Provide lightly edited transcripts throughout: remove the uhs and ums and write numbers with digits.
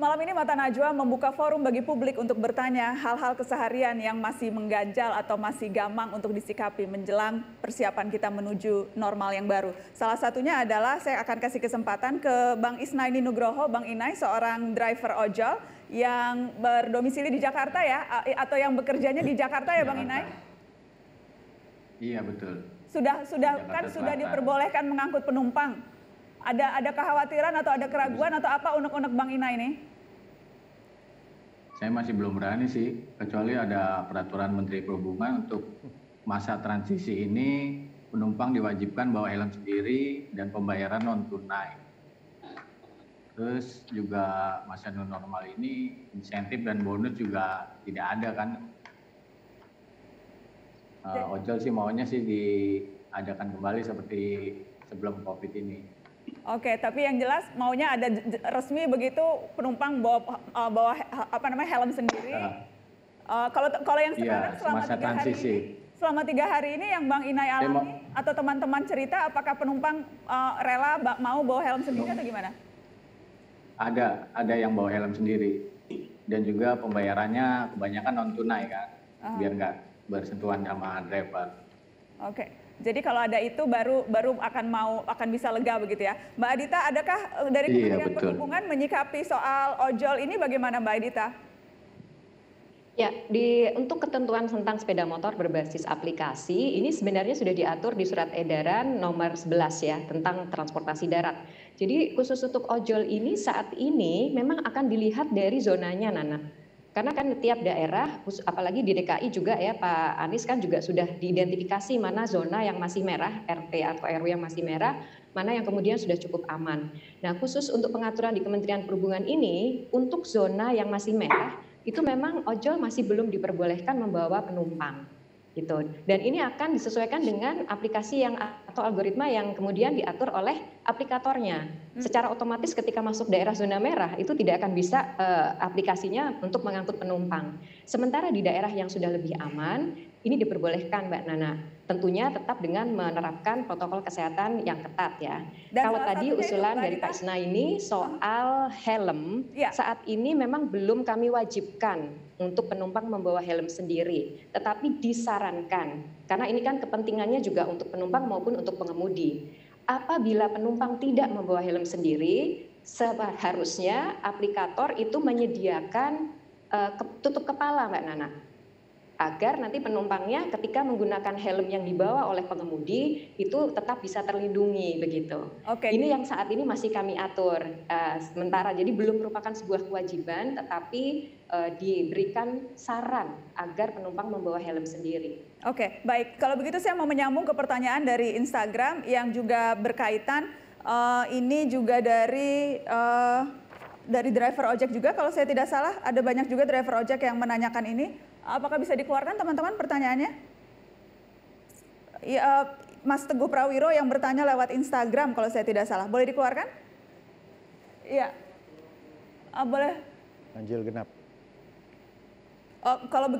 Malam ini Mata Najwa membuka forum bagi publik untuk bertanya hal-hal keseharian yang masih mengganjal atau masih gamang untuk disikapi menjelang persiapan kita menuju normal yang baru. Salah satunya adalah saya akan kasih kesempatan ke Bang Isnaini Nugroho. Bang Inai seorang driver ojol yang berdomisili di Jakarta ya, atau yang bekerjanya di Jakarta ya Bang Inai? Iya betul. Sudah diperbolehkan mengangkut penumpang. Ada kekhawatiran atau ada keraguan atau apa unek-unek Bang Inai ini? Saya masih belum berani sih, kecuali ada peraturan Menteri Perhubungan untuk masa transisi ini penumpang diwajibkan bawa helm sendiri dan pembayaran non tunai. Terus juga masa new normal ini insentif dan bonus juga tidak ada kan. Ojol sih maunya sih diadakan kembali seperti sebelum COVID ini. Oke, tapi yang jelas maunya ada resmi begitu penumpang bawa helm sendiri. Kalau yang sekarang selama 3 hari ini yang Bang Inai alami atau teman-teman cerita, apakah penumpang rela mau bawa helm sendiri atau gimana? Ada yang bawa helm sendiri dan juga pembayarannya kebanyakan non tunai kan, biar nggak bersentuhan sama driver. Oke. Jadi kalau ada itu baru akan bisa lega begitu ya. Mbak Adita, adakah dari Kementerian Perhubungan menyikapi soal ojol ini bagaimana Mbak Adita? Ya, untuk ketentuan tentang sepeda motor berbasis aplikasi ini sebenarnya sudah diatur di Surat Edaran nomor 11 ya tentang transportasi darat. Jadi khusus untuk ojol ini saat ini memang akan dilihat dari zonanya, Nana. Karena kan tiap daerah, apalagi di DKI juga ya Pak Anies kan juga sudah diidentifikasi mana zona yang masih merah, RT atau RW yang masih merah, mana yang kemudian sudah cukup aman. Nah khusus untuk pengaturan di Kementerian Perhubungan ini, untuk zona yang masih merah, itu memang ojol masih belum diperbolehkan membawa penumpang. Gitu. Dan ini akan disesuaikan dengan aplikasi atau algoritma yang kemudian diatur oleh aplikatornya. Secara otomatis ketika masuk daerah zona merah itu tidak akan bisa aplikasinya untuk mengangkut penumpang. Sementara di daerah yang sudah lebih aman ini diperbolehkan Mbak Nana. Tentunya tetap dengan menerapkan protokol kesehatan yang ketat ya. Kalau tadi usulan dari Pak Isna ini soal helm, saat ini memang belum kami wajibkan untuk penumpang membawa helm sendiri, tetapi disarankan karena ini kan kepentingannya juga untuk penumpang maupun untuk pengemudi. Apabila penumpang tidak membawa helm sendiri, seharusnya aplikator itu menyediakan tutup kepala Mbak Nana, agar nanti penumpangnya ketika menggunakan helm yang dibawa oleh pengemudi itu tetap bisa terlindungi begitu. Ini yang saat ini masih kami atur sementara, jadi belum merupakan sebuah kewajiban, tetapi diberikan saran agar penumpang membawa helm sendiri. Oke, baik. Kalau begitu saya mau menyambung ke pertanyaan dari Instagram yang juga berkaitan. Ini juga dari driver ojek juga, kalau saya tidak salah ada banyak juga driver ojek yang menanyakan ini. Apakah bisa dikeluarkan teman-teman pertanyaannya? Ya, Mas Teguh Prawiro yang bertanya lewat Instagram kalau saya tidak salah. Boleh dikeluarkan? Iya. Boleh. Ganjil genap.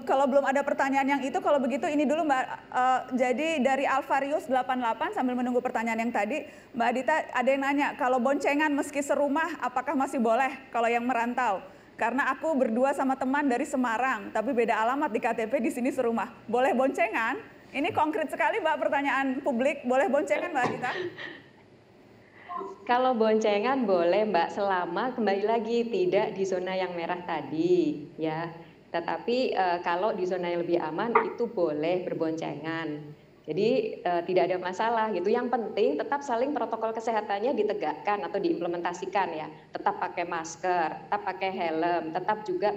Kalau belum ada pertanyaan yang itu, kalau begitu ini dulu Mbak. Jadi dari Alvarius 88 sambil menunggu pertanyaan yang tadi, Mbak Adita ada yang nanya, kalau boncengan meski serumah apakah masih boleh kalau yang merantau? Karena aku berdua sama teman dari Semarang, tapi beda alamat di KTP, di sini serumah. Boleh boncengan? Ini konkret sekali Mbak pertanyaan publik, boleh boncengan Mbak Adita? Kalau boncengan boleh Mbak, selama kembali lagi tidak di zona yang merah tadi ya. Tetapi kalau di zona yang lebih aman itu boleh berboncengan. Jadi tidak ada masalah gitu. Yang penting tetap saling protokol kesehatannya ditegakkan atau diimplementasikan ya. Tetap pakai masker, tetap pakai helm, tetap juga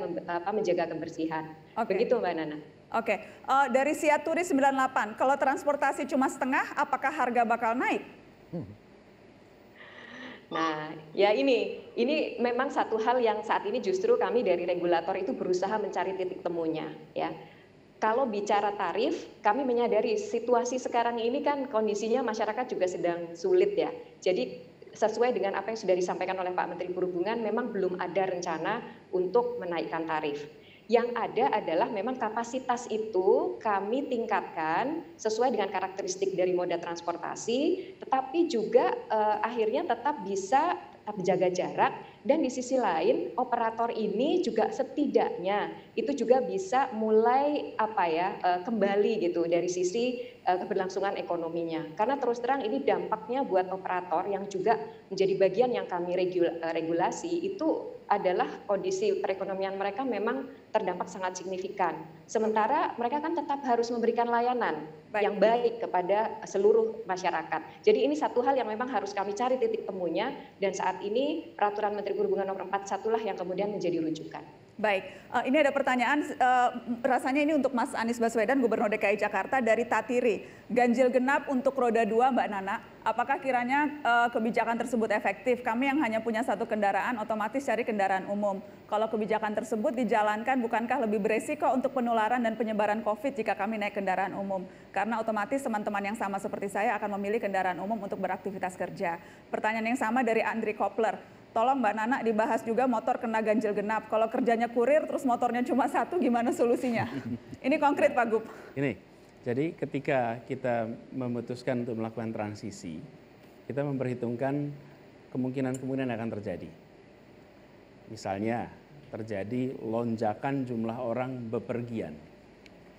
menjaga kebersihan. Begitu Mbak Nana. Oke, dari Siaturi 98, kalau transportasi cuma setengah, apakah harga bakal naik? Nah, ya ini memang satu hal yang saat ini justru kami dari regulator itu berusaha mencari titik temunya ya. Kalau bicara tarif, kami menyadari situasi sekarang ini kan kondisinya masyarakat juga sedang sulit ya. Jadi sesuai dengan apa yang sudah disampaikan oleh Pak Menteri Perhubungan, memang belum ada rencana untuk menaikkan tarif. Yang ada adalah memang kapasitas itu kami tingkatkan sesuai dengan karakteristik dari moda transportasi, tetapi juga akhirnya tetap bisa tetap jaga jarak Dan di sisi lain, operator ini juga setidaknya itu juga bisa mulai kembali gitu dari sisi keberlangsungan ekonominya. Karena terus terang ini dampaknya buat operator yang juga menjadi bagian yang kami regulasi itu adalah kondisi perekonomian mereka memang terdampak sangat signifikan. Sementara mereka kan tetap harus memberikan layanan yang baik kepada seluruh masyarakat. Jadi ini satu hal yang memang harus kami cari titik temunya, dan saat ini Peraturan Menteri Perhubungan Nomor 41 lah yang kemudian menjadi rujukan. Baik, ini ada pertanyaan, rasanya ini untuk Mas Anies Baswedan, Gubernur DKI Jakarta, dari Tatiri. Ganjil genap untuk roda 2, Mbak Nana, apakah kiranya kebijakan tersebut efektif? Kami yang hanya punya satu kendaraan, otomatis cari kendaraan umum. Kalau kebijakan tersebut dijalankan, bukankah lebih beresiko untuk penularan dan penyebaran COVID jika kami naik kendaraan umum? Karena otomatis teman-teman yang sama seperti saya akan memilih kendaraan umum untuk beraktivitas kerja. Pertanyaan yang sama dari Andri Kopler. Tolong Mbak Nana dibahas juga motor kena ganjil genap. Kalau kerjanya kurir terus motornya cuma satu, gimana solusinya? Ini konkret Pak Gub. Ini, jadi ketika kita memutuskan untuk melakukan transisi, kita memperhitungkan kemungkinan-kemungkinan yang akan terjadi. Misalnya terjadi lonjakan jumlah orang bepergian.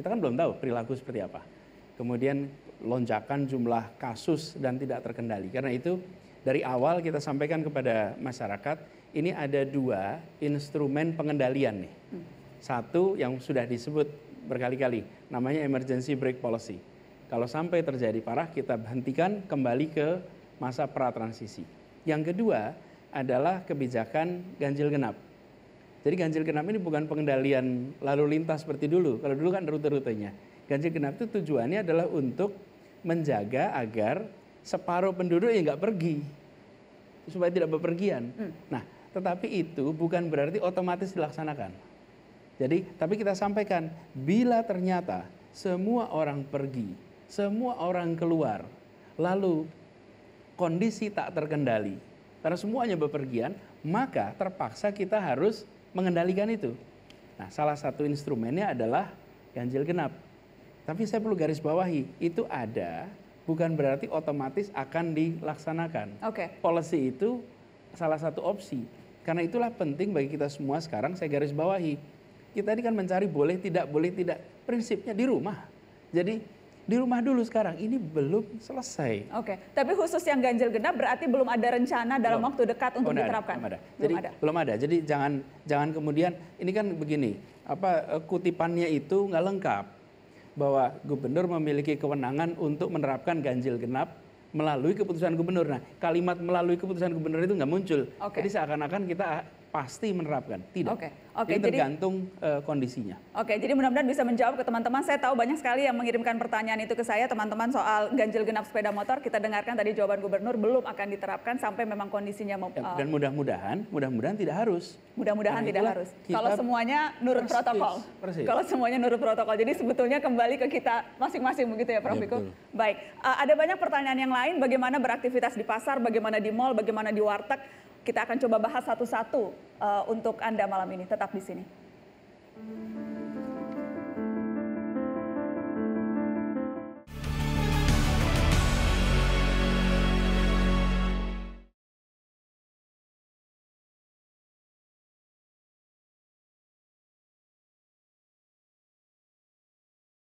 Kita kan belum tahu perilaku seperti apa. Kemudian lonjakan jumlah kasus dan tidak terkendali. Karena itu dari awal kita sampaikan kepada masyarakat, ini ada dua instrumen pengendalian nih. Satu yang sudah disebut berkali-kali, namanya emergency brake policy. Kalau sampai terjadi parah, kita hentikan kembali ke masa pratransisi. Yang kedua adalah kebijakan ganjil genap. Jadi ganjil genap ini bukan pengendalian lalu lintas seperti dulu. Kalau dulu kan rute-rutenya. Ganjil genap itu tujuannya adalah untuk menjaga agar separuh penduduk yang nggak pergi, supaya tidak bepergian. Nah, tetapi itu bukan berarti otomatis dilaksanakan. Jadi, tapi kita sampaikan, bila ternyata semua orang pergi, semua orang keluar, lalu kondisi tak terkendali, karena semuanya bepergian, maka terpaksa kita harus mengendalikan itu. Nah, salah satu instrumennya adalah ganjil genap. Tapi saya perlu garis bawahi, itu ada, bukan berarti otomatis akan dilaksanakan. Policy itu salah satu opsi. Karena itulah penting bagi kita semua sekarang, saya garis bawahi. Kita ini kan mencari boleh tidak, prinsipnya di rumah. Jadi di rumah dulu sekarang, ini belum selesai. Tapi khusus yang ganjil genap berarti belum ada rencana dalam waktu dekat untuk diterapkan? Belum ada. Jadi jangan kemudian, ini kan begini, kutipannya itu nggak lengkap. Bahwa gubernur memiliki kewenangan untuk menerapkan ganjil genap melalui keputusan gubernur. Nah, kalimat melalui keputusan gubernur itu nggak muncul. Jadi seakan-akan kita pasti menerapkan. Tidak. Jadi tergantung kondisinya. Jadi mudah-mudahan bisa menjawab ke teman-teman. Saya tahu banyak sekali yang mengirimkan pertanyaan itu ke saya, teman-teman, soal ganjil genap sepeda motor. Kita dengarkan tadi jawaban gubernur, belum akan diterapkan sampai memang kondisinya dan mudah-mudahan tidak harus. Mudah-mudahan tidak harus. Kalau semuanya nurut protokol. Kalau semuanya nurut protokol. Jadi sebetulnya kembali ke kita masing-masing begitu ya, Prof. Wiku. Baik, ada banyak pertanyaan yang lain, bagaimana beraktivitas di pasar, bagaimana di mal, bagaimana di warteg. Kita akan coba bahas satu-satu untuk Anda malam ini. Tetap di sini.